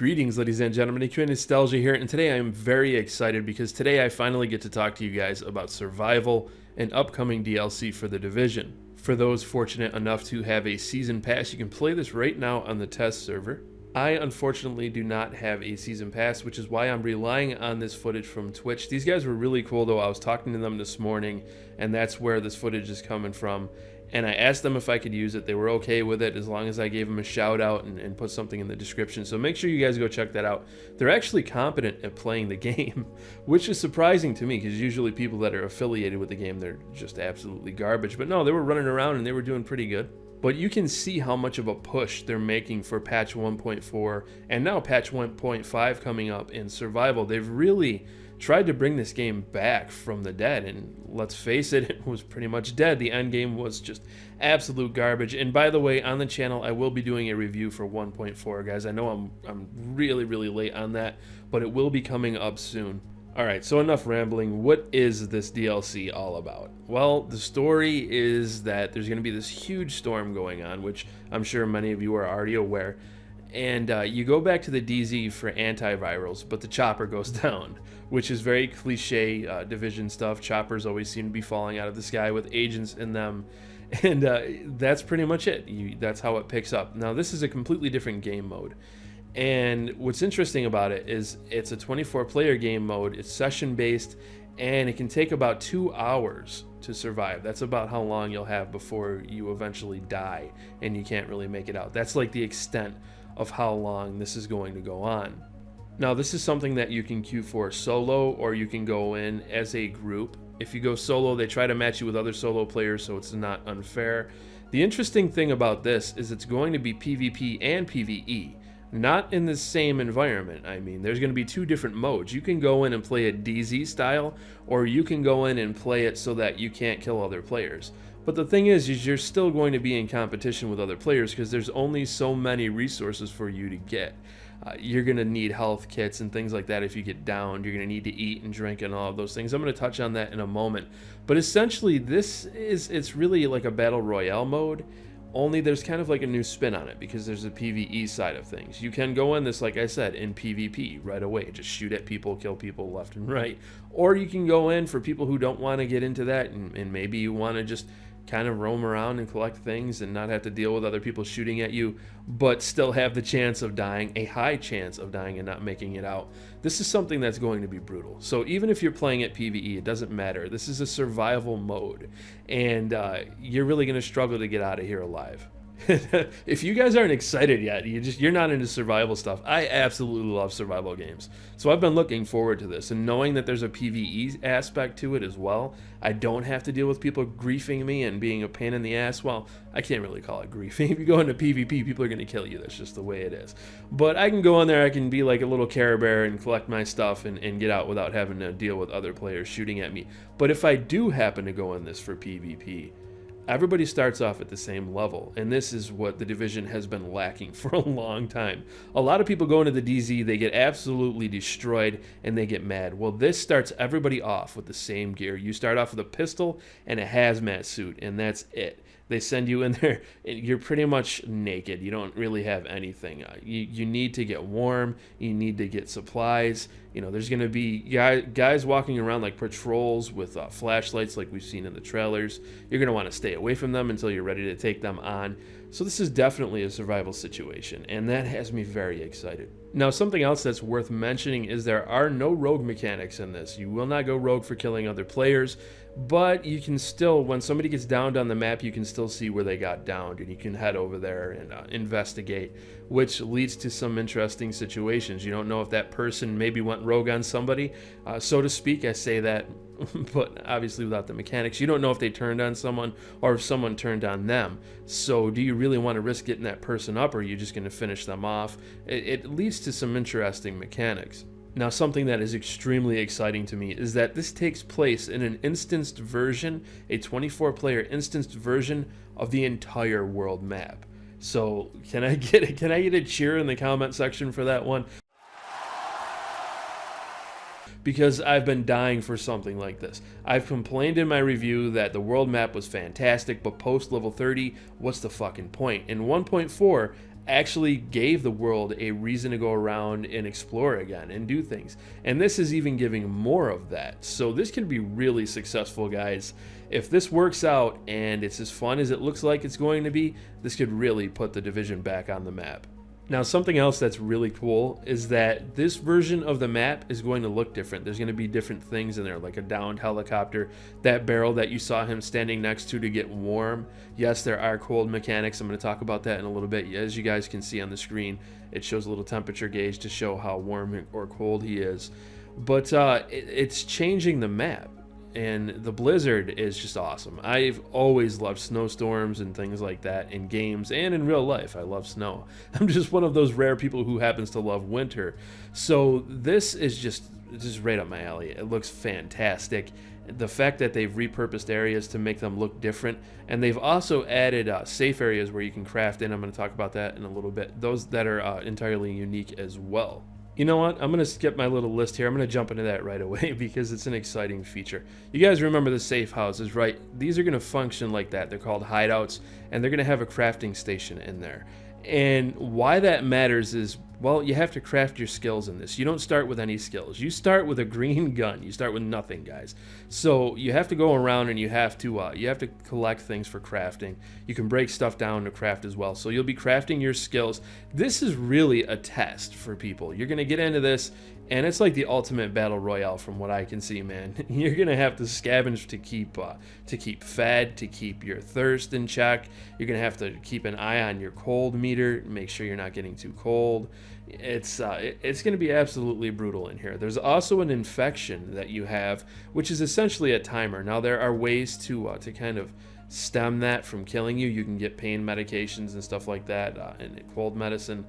Greetings, ladies and gentlemen. EQ Nostalgia here, and today I am very excited because today I finally get to talk to you guys about Survival and upcoming DLC for The Division. For those fortunate enough to have a season pass, you can play this right now on the test server. I unfortunately do not have a season pass, which is why I'm relying on this footage from Twitch. These guys were really cool though. I was talking to them this morning, and that's where this footage is coming from. And I asked them if I could use it. They were okay with it as long as I gave them a shout out and put something in the description. So make sure you guys go check that out. They're actually competent at playing the game, which is surprising to me because usually people that are affiliated with the game, they're just absolutely garbage. But no, they were running around and they were doing pretty good. But you can see how much of a push they're making for patch 1.4 and now patch 1.5 coming up in Survival. They've really tried to bring this game back from the dead, and let's face it, it was pretty much dead. The end game was just absolute garbage. And by the way, on the channel I will be doing a review for 1.4, guys. I know I'm really late on that, but it will be coming up soon. Alright, so enough rambling. What is this DLC all about? Well, the story is that there's going to be this huge storm going on, which I'm sure many of you are already aware. And you go back to the DZ for antivirals, but the chopper goes down, which is very cliche Division stuff. Choppers always seem to be falling out of the sky with agents in them. And that's pretty much it. That's how it picks up. Now, this is a completely different game mode. And what's interesting about it is it's a 24-player game mode. It's session-based, and it can take about 2 hours to survive. That's about how long you'll have before you eventually die and you can't really make it out. That's like the extent of how long this is going to go on. Now, this is something that you can queue for solo, or you can go in as a group. If you go solo, they try to match you with other solo players, so it's not unfair. The interesting thing about this is it's going to be PvP and PvE. Not in the same environment. I mean, there's going to be two different modes. You can go in and play it DZ style, or you can go in and play it so that you can't kill other players. But the thing is you're still going to be in competition with other players because there's only so many resources for you to get. You're going to need health kits and things like that if you get downed. You're going to need to eat and drink and all of those things. I'm going to touch on that in a moment. But essentially, it's really like a battle royale mode. Only there's kind of like a new spin on it because there's a PvE side of things. You can go in this, like I said, in PvP right away. Just shoot at people, kill people left and right. Or you can go in for people who don't want to get into that and maybe you want to just kind of roam around and collect things and not have to deal with other people shooting at you, but still have the chance of dying, a high chance of dying and not making it out. This is something that's going to be brutal. So even if you're playing at PvE, it doesn't matter. This is a survival mode, and you're really going to struggle to get out of here alive. If you guys aren't excited yet, you're not into survival stuff. I absolutely love survival games. So I've been looking forward to this, and knowing that there's a PvE aspect to it as well, I don't have to deal with people griefing me and being a pain in the ass. Well, I can't really call it griefing. If you go into PvP, people are going to kill you. That's just the way it is. But I can go in there, I can be like a little Care Bear and collect my stuff and get out without having to deal with other players shooting at me. But if I do happen to go in this for PvP, everybody starts off at the same level, and this is what the Division has been lacking for a long time. A lot of people go into the DZ, they get absolutely destroyed, and they get mad. Well, this starts everybody off with the same gear. You start off with a pistol and a hazmat suit, and that's it. They send you in there, and you're pretty much naked. You don't really have anything. You need to get warm. You need to get supplies. You know, there's going to be guys walking around like patrols with flashlights like we've seen in the trailers. You're going to want to stay away from them until you're ready to take them on. So this is definitely a survival situation, and that has me very excited. Now, something else that's worth mentioning is there are no rogue mechanics in this. You will not go rogue for killing other players, but you can still, when somebody gets downed on the map, you can still see where they got downed, and you can head over there and investigate, which leads to some interesting situations. You don't know if that person maybe went rogue on somebody, so to speak. I say that, but obviously without the mechanics. You don't know if they turned on someone or if someone turned on them. So do you really want to risk getting that person up, or are you just going to finish them off? It leads to some interesting mechanics. Now, something that is extremely exciting to me is that this takes place in an instanced version, a 24-player instanced version of the entire world map. So can I get a cheer in the comment section for that one? Because I've been dying for something like this. I've complained in my review that the world map was fantastic, but post level 30, what's the fucking point? In 1.4, actually gave the world a reason to go around and explore again and do things. And this is even giving more of that. So this can be really successful, guys. If this works out and it's as fun as it looks like it's going to be, this could really put the Division back on the map. Now, something else that's really cool is that this version of the map is going to look different. There's going to be different things in there, like a downed helicopter, that barrel that you saw him standing next to get warm. Yes, there are cold mechanics. I'm going to talk about that in a little bit. As you guys can see on the screen, it shows a little temperature gauge to show how warm or cold he is. But it's changing the map. And the blizzard is just awesome. I've always loved snowstorms and things like that in games and in real life. I love snow. I'm just one of those rare people who happens to love winter. So this is just right up my alley. It looks fantastic. The fact that they've repurposed areas to make them look different, and they've also added safe areas where you can craft in. I'm going to talk about that in a little bit. Those that are entirely unique as well. You know what? I'm going to skip my little list here. I'm going to jump into that right away because it's an exciting feature. You guys remember the safe houses, right? These are going to function like that. They're called hideouts, and they're going to have a crafting station in there. And why that matters is, well, you have to craft your skills in this. You don't start with any skills. You start with a green gun. You start with nothing, guys. So you have to go around and you have to collect things for crafting. You can break stuff down to craft as well. So you'll be crafting your skills. This is really a test for people. You're going to get into this, and it's like the ultimate battle royale from what I can see, man. You're going to have to scavenge to keep fed, to keep your thirst in check. You're going to have to keep an eye on your cold meter, make sure you're not getting too cold. It's going to be absolutely brutal in here. There's also an infection that you have, which is essentially a timer. Now, there are ways to kind of stem that from killing you. You can get pain medications and stuff like that, and cold medicine,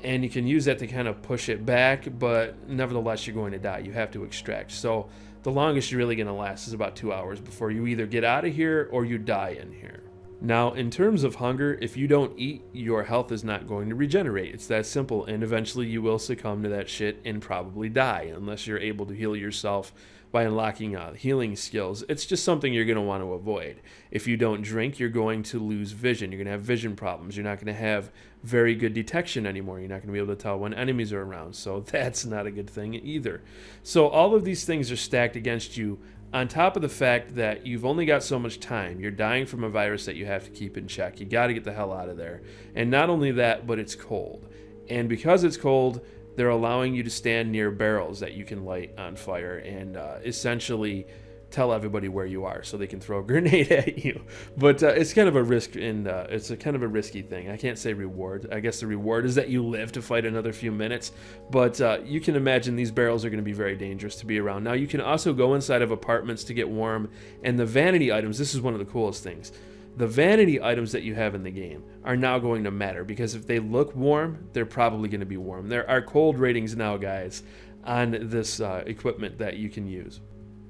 and you can use that to kind of push it back, but nevertheless, you're going to die. You have to extract. So the longest you're really going to last is about 2 hours before you either get out of here or you die in here. Now, in terms of hunger, if you don't eat, your health is not going to regenerate. It's that simple, and eventually you will succumb to that shit and probably die unless you're able to heal yourself by unlocking healing skills. It's just something you're going to want to avoid. If you don't drink, you're going to lose vision. You're going to have vision problems. You're not going to have very good detection anymore. You're not going to be able to tell when enemies are around, so that's not a good thing either. So all of these things are stacked against you, on top of the fact that you've only got so much time. You're dying from a virus that you have to keep in check. You got to get the hell out of there. And not only that, but it's cold. And because it's cold, they're allowing you to stand near barrels that you can light on fire and essentially tell everybody where you are so they can throw a grenade at you. But it's kind of a risk, and it's a kind of a risky thing. I can't say reward. I guess the reward is that you live to fight another few minutes. But you can imagine these barrels are going to be very dangerous to be around. Now, you can also go inside of apartments to get warm, and the vanity items, this is one of the coolest things. The vanity items that you have in the game are now going to matter, because if they look warm, they're probably going to be warm. There are cold ratings now, guys, on this equipment that you can use.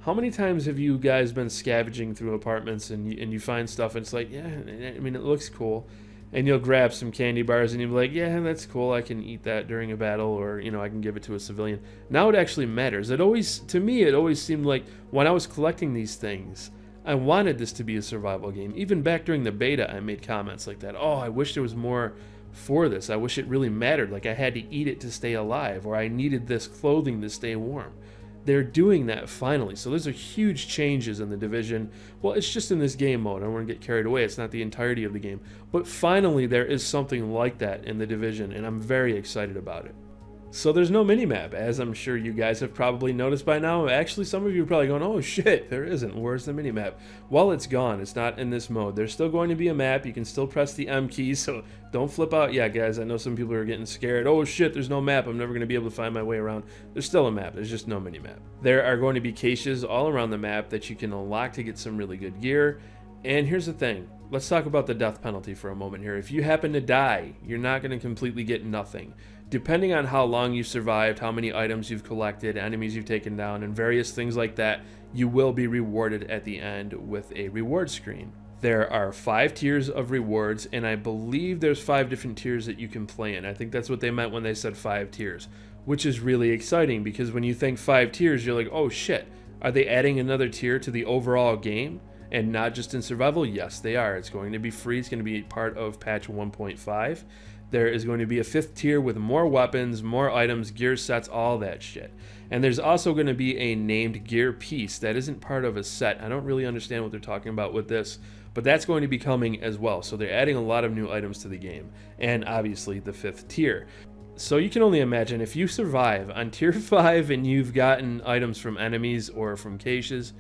How many times have you guys been scavenging through apartments and you find stuff and it's like, yeah, I mean, it looks cool. And you'll grab some candy bars and you'll be like, yeah, that's cool. I can eat that during a battle, or, you know, I can give it to a civilian. Now it actually matters. To me, it always seemed like when I was collecting these things, I wanted this to be a survival game. Even back during the beta, I made comments like that. Oh, I wish there was more for this. I wish it really mattered. Like I had to eat it to stay alive, or I needed this clothing to stay warm. They're doing that finally. So those are huge changes in the Division. Well, it's just in this game mode. I don't want to get carried away. It's not the entirety of the game. But finally, there is something like that in the Division, and I'm very excited about it. So there's no minimap, as I'm sure you guys have probably noticed by now. Actually, some of you are probably going, oh shit, there isn't. Where's the minimap? Well, it's gone. It's not in this mode. There's still going to be a map. You can still press the M key, so don't flip out yet, guys. I know some people are getting scared. Oh shit, there's no map. I'm never going to be able to find my way around. There's still a map. There's just no minimap. There are going to be caches all around the map that you can unlock to get some really good gear. And here's the thing. Let's talk about the death penalty for a moment here. If you happen to die, you're not going to completely get nothing. Depending on how long you've survived, how many items you've collected, enemies you've taken down, and various things like that, you will be rewarded at the end with a reward screen. There are 5 tiers of rewards, and I believe there's 5 different tiers that you can play in. I think that's what they meant when they said 5 tiers, which is really exciting, because when you think 5 tiers, you're like, oh shit, are they adding another tier to the overall game? And not just in survival? Yes, they are. It's going to be free. It's going to be part of patch 1.5. There is going to be a 5th tier with more weapons, more items, gear sets, all that shit. And there's also going to be a named gear piece that isn't part of a set. I don't really understand what they're talking about with this, but that's going to be coming as well. So they're adding a lot of new items to the game, and obviously the 5th tier. So you can only imagine if you survive on tier 5 and you've gotten items from enemies or from caches,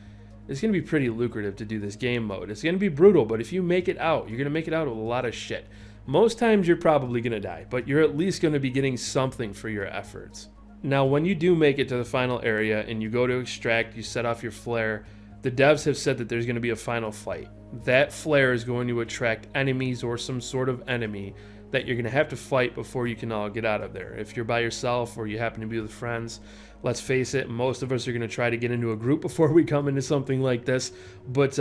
it's going to be pretty lucrative to do this game mode. It's going to be brutal, but if you make it out, you're going to make it out with a lot of shit. Most times you're probably going to die, but you're at least going to be getting something for your efforts. Now, when you do make it to the final area and you go to extract, you set off your flare, the devs have said that there's going to be a final fight. That flare is going to attract enemies or some sort of enemy that you're going to have to fight before you can all get out of there. If you're by yourself or you happen to be with friends, let's face it, most of us are going to try to get into a group before we come into something like this. But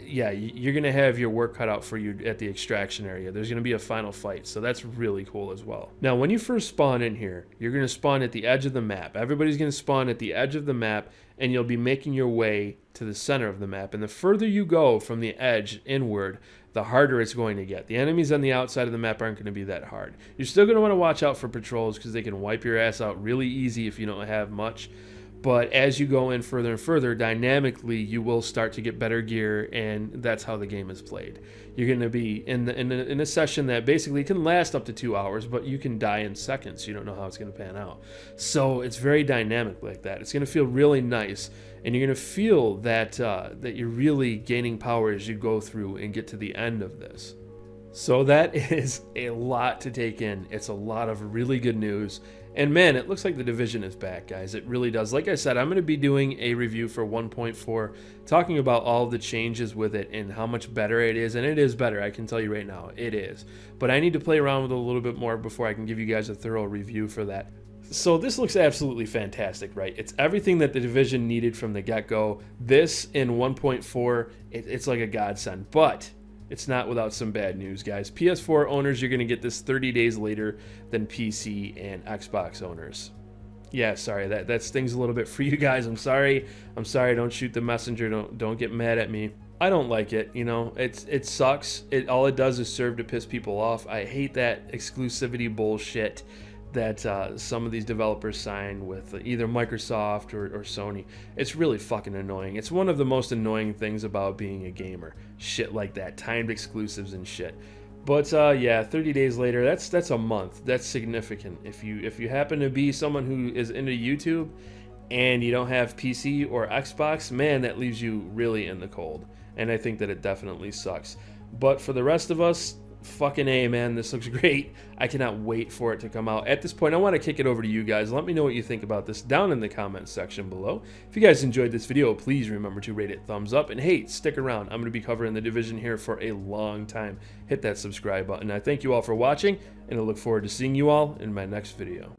yeah, you're going to have your work cut out for you at the extraction area. There's going to be a final fight, so that's really cool as well. Now, when you first spawn in here, you're going to spawn at the edge of the map. Everybody's going to spawn at the edge of the map, and you'll be making your way to the center of the map. And the further you go from the edge inward, the harder it's going to get. The enemies on the outside of the map aren't going to be that hard. You're still going to want to watch out for patrols because they can wipe your ass out really easy if you don't have much. But as you go in further and further, dynamically, you will start to get better gear, and that's how the game is played. You're going to be in a session that basically can last up to 2 hours, but you can die in seconds. You don't know how it's going to pan out. So it's very dynamic like that. It's going to feel really nice, and you're going to feel that that you're really gaining power as you go through and get to the end of this. So that is a lot to take in. It's a lot of really good news. And man, it looks like the Division is back, guys. It really does. Like I said, I'm going to be doing a review for 1.4, talking about all the changes with it and how much better it is. And it is better, I can tell you right now. It is. But I need to play around with it a little bit more before I can give you guys a thorough review for that. So this looks absolutely fantastic, right? It's everything that the Division needed from the get-go. This in 1.4, it's like a godsend. But it's not without some bad news, guys. PS4 owners, you're going to get this 30 days later than PC and Xbox owners. Yeah, sorry, that stings a little bit for you guys. I'm sorry. Don't shoot the messenger. Don't get mad at me. I don't like it. You know, it sucks. All it does is serve to piss people off. I hate that exclusivity bullshit that some of these developers sign with either Microsoft or Sony. It's really fucking annoying. It's one of the most annoying things about being a gamer. Shit like that, timed exclusives and shit. But yeah, 30 days later, that's a month. That's significant. If you happen to be someone who is into YouTube and you don't have PC or Xbox, man, that leaves you really in the cold. And I think that it definitely sucks. But for the rest of us, fucking A, man, this looks great. I cannot wait for it to come out. At this point, I want to kick it over to you guys. Let me know what you think about this down in the comments section below. If you guys enjoyed this video, please remember to rate it thumbs up. And hey, stick around. I'm going to be covering the Division here for a long time. Hit that subscribe button. I thank you all for watching, and I look forward to seeing you all in my next video.